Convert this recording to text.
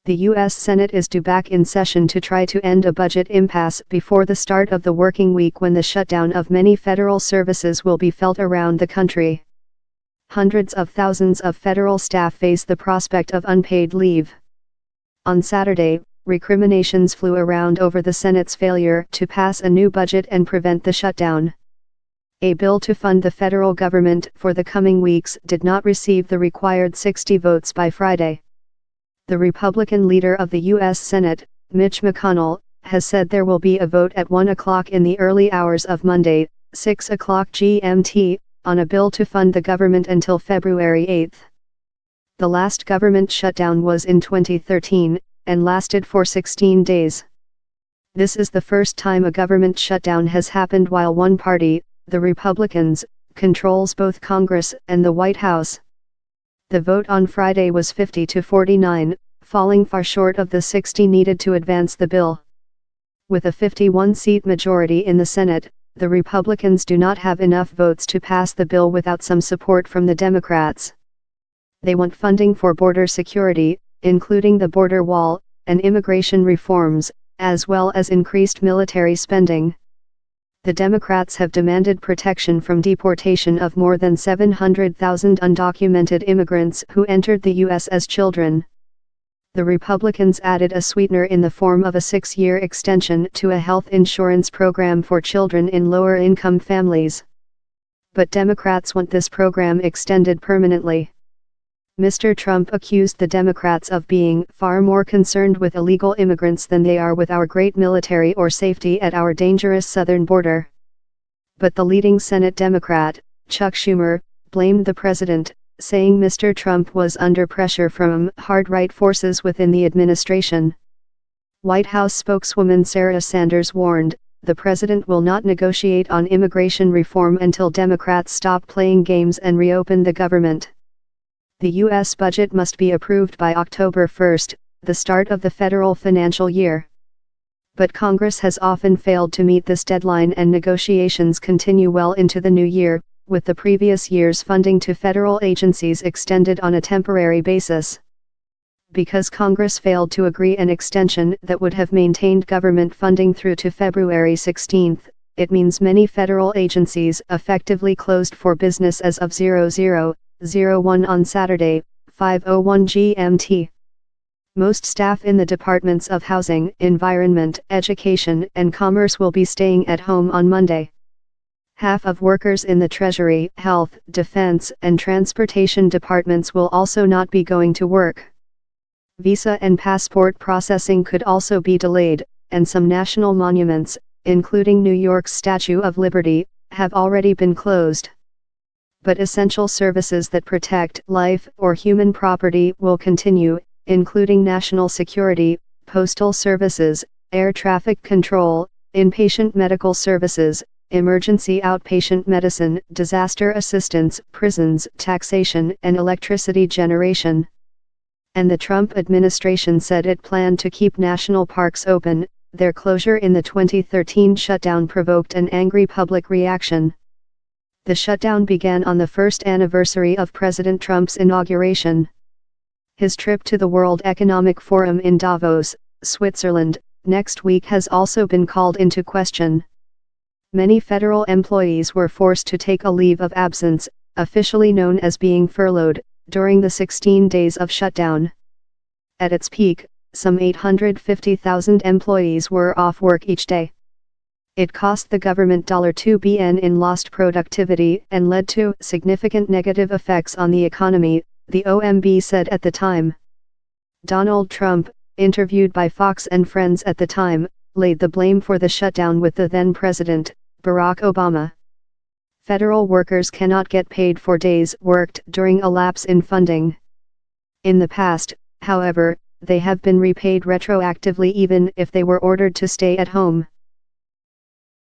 The U.S. Senate is due back in session to try to end a budget impasse before the start of the working week, when the shutdown of many federal services will be felt around the country. Hundreds of thousands of federal staff face the prospect of unpaid leave. On Saturday, recriminations flew around over the Senate's failure to pass a new budget and prevent the shutdown. A bill to fund the federal government for the coming weeks did not receive the required 60 votes by Friday. The Republican leader of the U.S. Senate, Mitch McConnell, has said there will be a vote at 1 o'clock in the early hours of Monday, 6 o'clock GMT, on a bill to fund the government until February 8. The last government shutdown was in 2013, and lasted for 16 days. This is the first time a government shutdown has happened while one party, the Republicans, controls both Congress and the White House. The vote on Friday was 50 to 49, falling far short of the 60 needed to advance the bill. With a 51-seat majority in the Senate, the Republicans do not have enough votes to pass the bill without some support from the Democrats. They want funding for border security, including the border wall, and immigration reforms, as well as increased military spending. The Democrats have demanded protection from deportation of more than 700,000 undocumented immigrants who entered the U.S. as children. The Republicans added a sweetener in the form of a 6-year extension to a health insurance program for children in lower-income families. But Democrats want this program extended permanently. Mr. Trump accused the Democrats of being far more concerned with illegal immigrants than they are with our great military or safety at our dangerous southern border. But the leading Senate Democrat, Chuck Schumer, blamed the president, saying Mr. Trump was under pressure from hard-right forces within the administration. White House spokeswoman Sarah Sanders warned, the president will not negotiate on immigration reform until Democrats stop playing games and reopen the government. The U.S. budget must be approved by October 1, the start of the federal financial year. But Congress has often failed to meet this deadline, and negotiations continue well into the new year, with the previous year's funding to federal agencies extended on a temporary basis. Because Congress failed to agree an extension that would have maintained government funding through to February 16, it means many federal agencies effectively closed for business as of 00:01 on Saturday, 5:01 GMT. Most staff in the departments of Housing, Environment, Education, and Commerce will be staying at home on Monday. Half of workers in the Treasury, Health, Defense, and Transportation departments will also not be going to work. Visa and passport processing could also be delayed, and some national monuments, including New York's Statue of Liberty, have already been closed. But essential services that protect life or human property will continue, including national security, postal services, air traffic control, inpatient medical services, emergency outpatient medicine, disaster assistance, prisons, taxation, and electricity generation. And the Trump administration said it planned to keep national parks open. Their closure in the 2013 shutdown provoked an angry public reaction. The shutdown began on the first anniversary of President Trump's inauguration. His trip to the World Economic Forum in Davos, Switzerland, next week has also been called into question. Many federal employees were forced to take a leave of absence, officially known as being furloughed, during the 16 days of shutdown. At its peak, some 850,000 employees were off work each day. It cost the government $2 billion in lost productivity and led to significant negative effects on the economy, the OMB said at the time. Donald Trump, interviewed by Fox and Friends at the time, laid the blame for the shutdown with the then president, Barack Obama. Federal workers cannot get paid for days worked during a lapse in funding. In the past, however, they have been repaid retroactively even if they were ordered to stay at home.